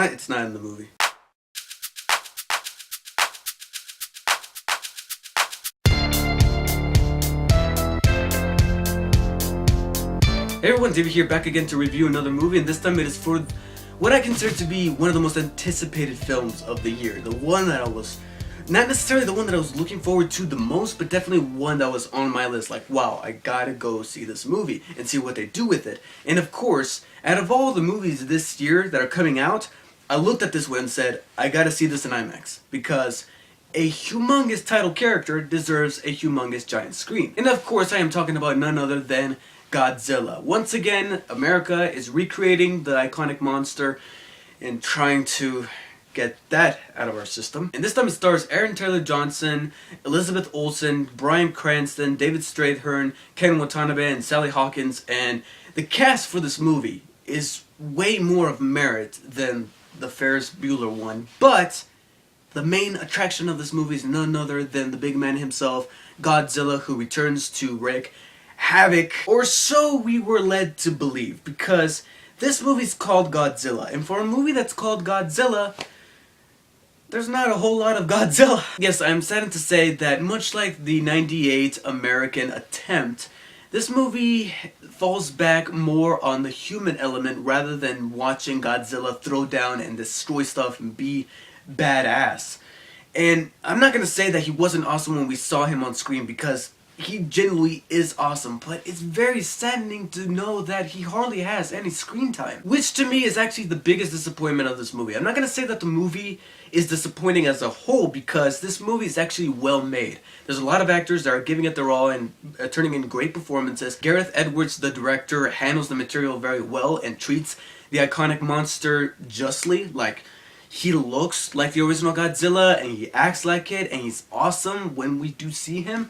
not, it's not in the movie. Hey everyone, David here, back again to review another movie, and this time it is for what I consider to be one of the most anticipated films of the year. The one that I was, not necessarily the one that I was looking forward to the most, but definitely one that was on my list, like, wow, I gotta go see this movie and see what they do with it. And of course, out of all the movies this year that are coming out, I looked at this one and said, I gotta see this in IMAX, because a humongous title character deserves a humongous giant screen. And of course, I am talking about none other than Godzilla. Once again, America is recreating the iconic monster and trying to get that out of our system. And this time it stars Aaron Taylor Johnson, Elizabeth Olsen, Bryan Cranston, David Strathairn, Ken Watanabe, and Sally Hawkins. And the cast for this movie is way more of merit than the Ferris Bueller one. But the main attraction of this movie is none other than the big man himself, Godzilla, who returns to wreak havoc, or so we were led to believe, because this movie's called Godzilla, and for a movie that's called Godzilla, there's not a whole lot of Godzilla. Yes, I'm saddened to say that much like the '98 American attempt, this movie falls back more on the human element rather than watching Godzilla throw down and destroy stuff and be badass. And I'm not gonna say that he wasn't awesome when we saw him on screen, because he genuinely is awesome, but it's very saddening to know that he hardly has any screen time, which to me is actually the biggest disappointment of this movie. I'm not going to say that the movie is disappointing as a whole, because this movie is actually well made. There's a lot of actors that are giving it their all and turning in great performances. Gareth Edwards, the director, handles the material very well and treats the iconic monster justly. Like, he looks like the original Godzilla and he acts like it, and he's awesome when we do see him.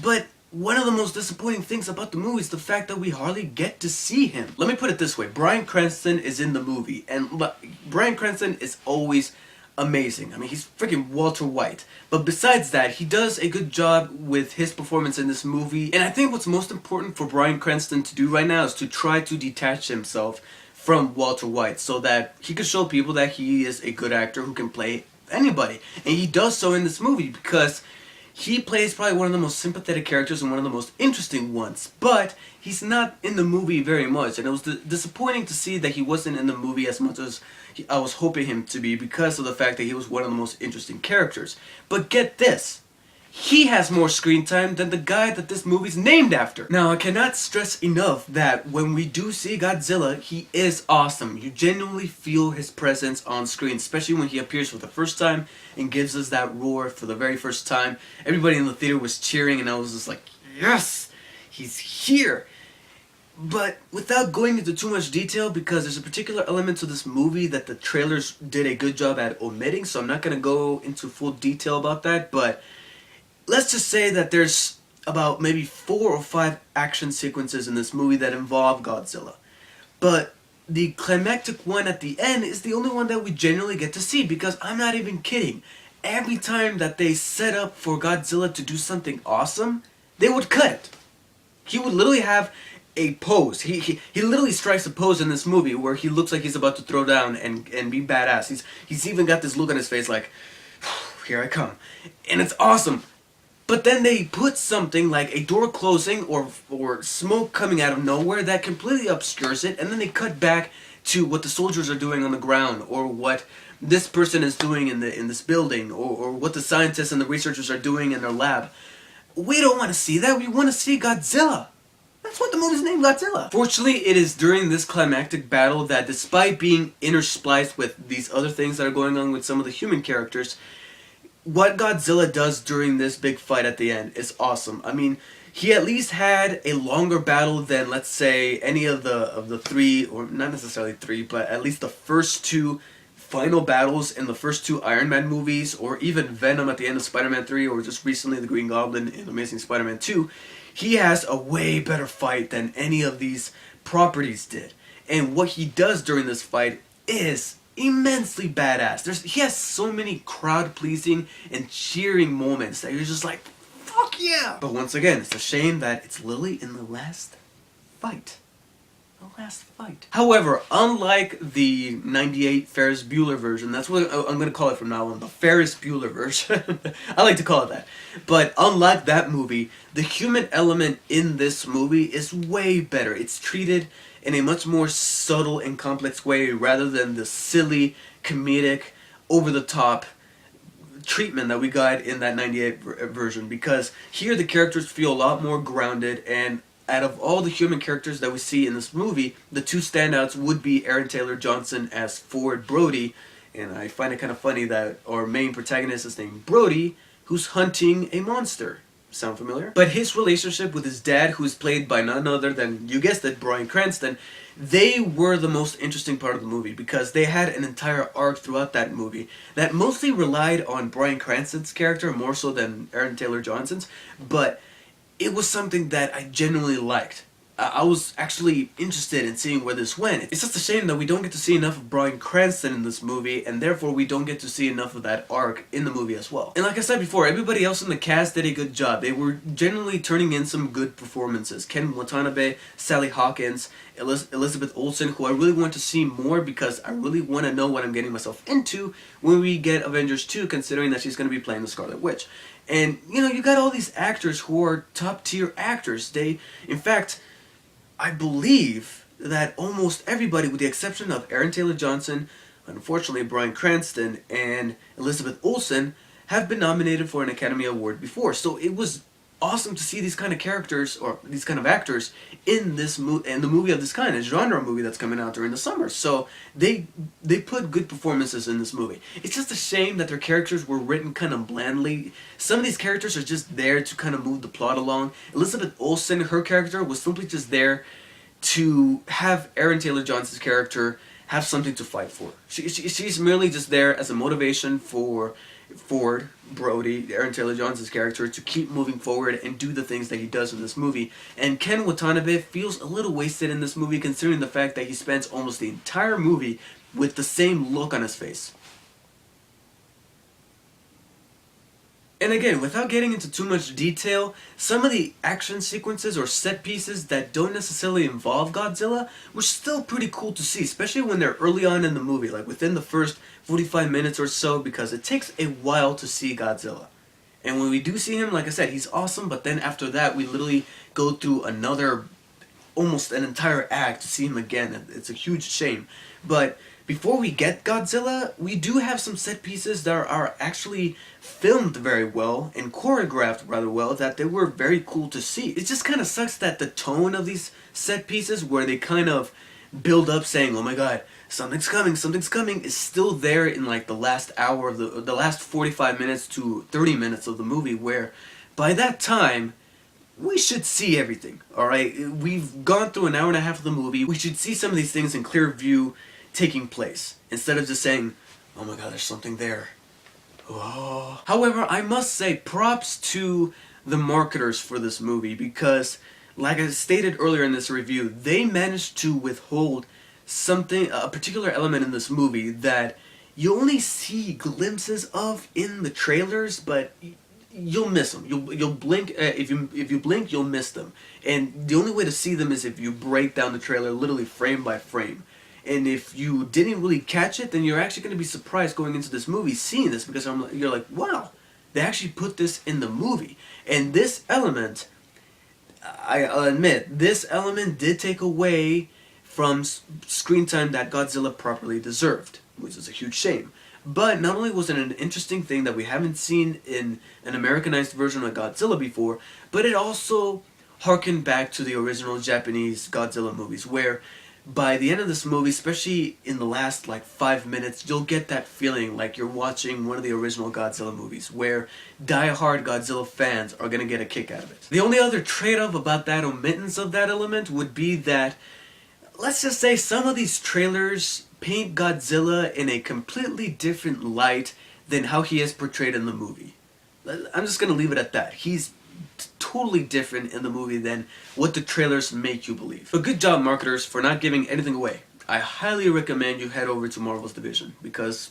But one of the most disappointing things about the movie is the fact that we hardly get to see him. Let me put it this way. Bryan Cranston is in the movie, and Bryan Cranston is always amazing. I mean, he's freaking Walter White. But besides that, he does a good job with his performance in this movie. And I think what's most important for Bryan Cranston to do right now is to try to detach himself from Walter White, so that he could show people that he is a good actor who can play anybody. And he does so in this movie, because he plays probably one of the most sympathetic characters and one of the most interesting ones, but he's not in the movie very much, and it was disappointing to see that he wasn't in the movie as much as I was hoping him to be, because of the fact that he was one of the most interesting characters. But get this, he has more screen time than the guy that this movie's named after. Now, I cannot stress enough that when we do see Godzilla, he is awesome. You genuinely feel his presence on screen, especially when he appears for the first time and gives us that roar for the very first time. Everybody in the theater was cheering, and I was just like, yes, he's here. But without going into too much detail, because there's a particular element to this movie that the trailers did a good job at omitting, so I'm not going to go into full detail about that, but let's just say that there's about maybe 4 or 5 action sequences in this movie that involve Godzilla. But the climactic one at the end is the only one that we generally get to see, because I'm not even kidding. Every time that they set up for Godzilla to do something awesome, they would cut it. He would literally have a pose. He literally strikes a pose in this movie where he looks like he's about to throw down and be badass. He's even got this look on his face like, here I come. And it's awesome. But then they put something like a door closing or smoke coming out of nowhere that completely obscures it, and then they cut back to what the soldiers are doing on the ground, or what this person is doing in this building, or what the scientists and the researchers are doing in their lab. We don't want to see that. We want to see Godzilla. That's what the movie's named, Godzilla. Fortunately, it is during this climactic battle that, despite being interspliced with these other things that are going on with some of the human characters, what Godzilla does during this big fight at the end is awesome. I mean, he at least had a longer battle than, let's say, any of the 3, or not necessarily 3, but at least the first 2 final battles in the first 2 Iron Man movies, or even Venom at the end of Spider-Man 3, or just recently the Green Goblin in Amazing Spider-Man 2. He has a way better fight than any of these properties did. And what he does during this fight is immensely badass. He has so many crowd-pleasing and cheering moments that you're just like, fuck yeah! But once again, it's a shame that it's literally in the last fight The last fight. However, unlike the 98 Ferris Bueller version, that's what I'm going to call it from now on, the Ferris Bueller version. I like to call it that. But unlike that movie, the human element in this movie is way better. It's treated in a much more subtle and complex way rather than the silly, comedic, over-the-top treatment that we got in that 98 version, because here the characters feel a lot more grounded, and out of all the human characters that we see in this movie, the two standouts would be Aaron Taylor Johnson as Ford Brody, and I find it kind of funny that our main protagonist is named Brody, who's hunting a monster. Sound familiar? But his relationship with his dad, who is played by none other than, you guessed it, Bryan Cranston, they were the most interesting part of the movie because they had an entire arc throughout that movie that mostly relied on Bryan Cranston's character more so than Aaron Taylor Johnson's, but it was something that I genuinely liked. I was actually interested in seeing where this went. It's just a shame that we don't get to see enough of Bryan Cranston in this movie, and therefore we don't get to see enough of that arc in the movie as well. And like I said before, everybody else in the cast did a good job. They were generally turning in some good performances. Ken Watanabe, Sally Hawkins, Elizabeth Olsen, who I really want to see more because I really want to know what I'm getting myself into when we get Avengers 2, considering that she's going to be playing the Scarlet Witch. And, you know, you got all these actors who are top-tier actors. In fact, I believe that almost everybody, with the exception of Aaron Taylor Johnson, unfortunately Bryan Cranston, and Elizabeth Olsen, have been nominated for an Academy Award before. So it was awesome to see these kind of characters, or these kind of actors, in this in the movie of this kind, a genre movie that's coming out during the summer. So they put good performances in this movie. It's just a shame that their characters were written kind of blandly. Some of these characters are just there to kind of move the plot along. Elizabeth Olsen, her character, was simply just there to have Aaron Taylor Johnson's character have something to fight for. She's merely just there as a motivation for Ford Brody, Aaron Taylor Johnson's character, to keep moving forward and do the things that he does in this movie. And Ken Watanabe feels a little wasted in this movie, considering the fact that he spends almost the entire movie with the same look on his face. And again, without getting into too much detail, some of the action sequences or set pieces that don't necessarily involve Godzilla were still pretty cool to see, especially when they're early on in the movie, like within the first 45 minutes or so, because it takes a while to see Godzilla. And when we do see him, like I said, he's awesome, but then after that, we literally go through almost an entire act to see him again. It's a huge shame. But before we get Godzilla, we do have some set pieces that are actually filmed very well and choreographed rather well, that they were very cool to see. It just kind of sucks that the tone of these set pieces, where they kind of build up saying, oh my god, something's coming, is still there in like the last hour of the last 45 minutes to 30 minutes of the movie, where by that time we should see everything. Alright, we've gone through an hour and a half of the movie. We should see some of these things in clear view taking place, instead of just saying, oh my god, there's something there. Oh. However, I must say props to the marketers for this movie, because like I stated earlier in this review, they managed to withhold a particular element in this movie that you only see glimpses of in the trailers, but you'll miss them. You'll blink, if you blink, you'll miss them. And the only way to see them is if you break down the trailer literally frame by frame. And if you didn't really catch it, then you're actually going to be surprised going into this movie seeing this, because you're like, wow, they actually put this in the movie. And this element, I'll admit, this element did take away from screen time that Godzilla properly deserved, which is a huge shame. But not only was it an interesting thing that we haven't seen in an Americanized version of Godzilla before, but it also harkened back to the original Japanese Godzilla movies, where by the end of this movie, especially in the last like 5 minutes, you'll get that feeling like you're watching one of the original Godzilla movies, where die-hard Godzilla fans are going to get a kick out of it. The only other trade-off about that omittance of that element would be that, let's just say, some of these trailers paint Godzilla in a completely different light than how he is portrayed in the movie. I'm just going to leave it at that. He's totally different in the movie than what the trailers make you believe. But good job, marketers, for not giving anything away. I highly recommend you head over to Marvel's division, because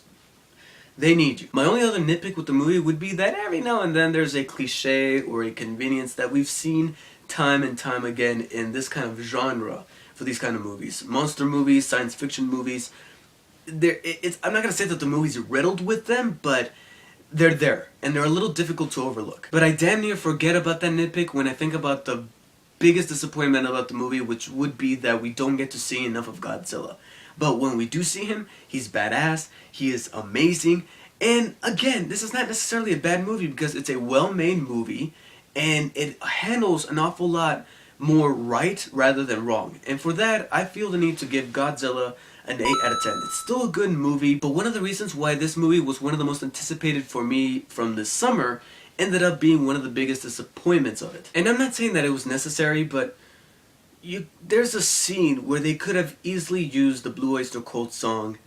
they need you. My only other nitpick with the movie would be that every now and then there's a cliche or a convenience that we've seen time and time again in this kind of genre for these kind of movies. Monster movies, science fiction movies. I'm not gonna say that the movie's riddled with them, but they're there, and they're a little difficult to overlook. But I damn near forget about that nitpick when I think about the biggest disappointment about the movie, which would be that we don't get to see enough of Godzilla. But when we do see him, he's badass, he is amazing, and again, this is not necessarily a bad movie because it's a well-made movie, and it handles an awful lot more right rather than wrong. And for that, I feel the need to give Godzilla an 8 out of 10. It's still a good movie, but one of the reasons why this movie was one of the most anticipated for me from this summer ended up being one of the biggest disappointments of it. And I'm not saying that it was necessary, but there's a scene where they could have easily used the Blue Oyster Cult song,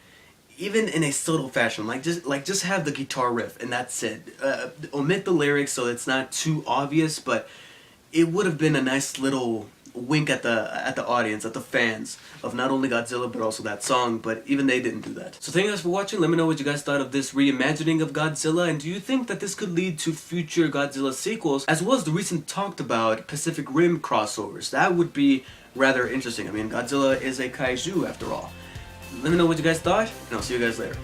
even in a subtle fashion, just have the guitar riff and that's it. Omit the lyrics so it's not too obvious, but it would have been a nice little wink at the audience, at the fans of not only Godzilla but also that song, but even they didn't do that. So thank you guys for watching. Let me know what you guys thought of this reimagining of Godzilla, and do you think that this could lead to future Godzilla sequels, as well as the recent talked about Pacific Rim crossovers? That would be rather interesting. I mean, Godzilla is a kaiju after all. Let me know what you guys thought, and I'll see you guys later.